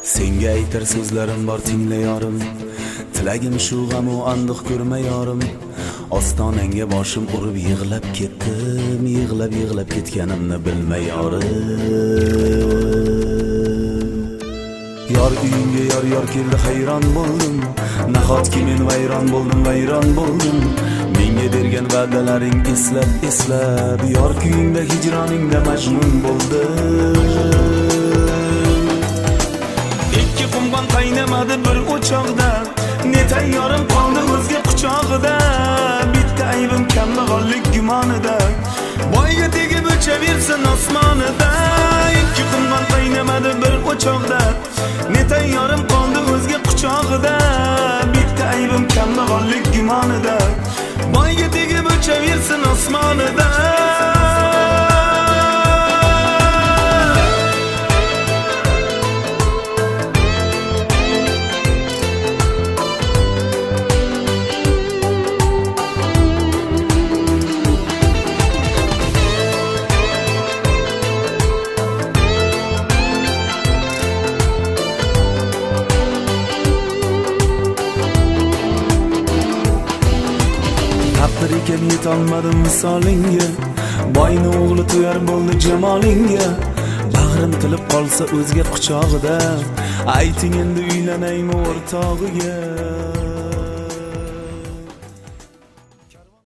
Senga aytar so'zlarim bor tingla yorim. Tilagim shu g'am u andiq ko'rma yorim. Ostonangga boshim urib yig'lab ketdim, yig'lab ketganimni bilmay yorim. Yor uyingga yor keldi hayron bo'ldim. Nahotki men vayron bo'ldim. Menga bergan va'dalaring eslab yor kuyingda hijroningda majnun bo'ldim. Ikki qumgon qaynamadi bir o'choqda, ne tayyorim qoldi o'zga quchog'ida. Bitta aybim kambag'allik gumonida, boyga tegib o'chaversin osmonida. Ikki qumgon qaynamadi bir o'choqda, ne tayyorim qoldi o'zga quchog'ida. Bitta aybim kambag'allik gumonida, boyga tegib o'chaversin osmonida. Taqdir ekan yetolmadim misolingga, boyni o'g'li to'yar bo'ldi jamolingga. Bag'rim tilib qolsa o'zga quchog'ida, ayting endi uylanaymi o'rtog'iga.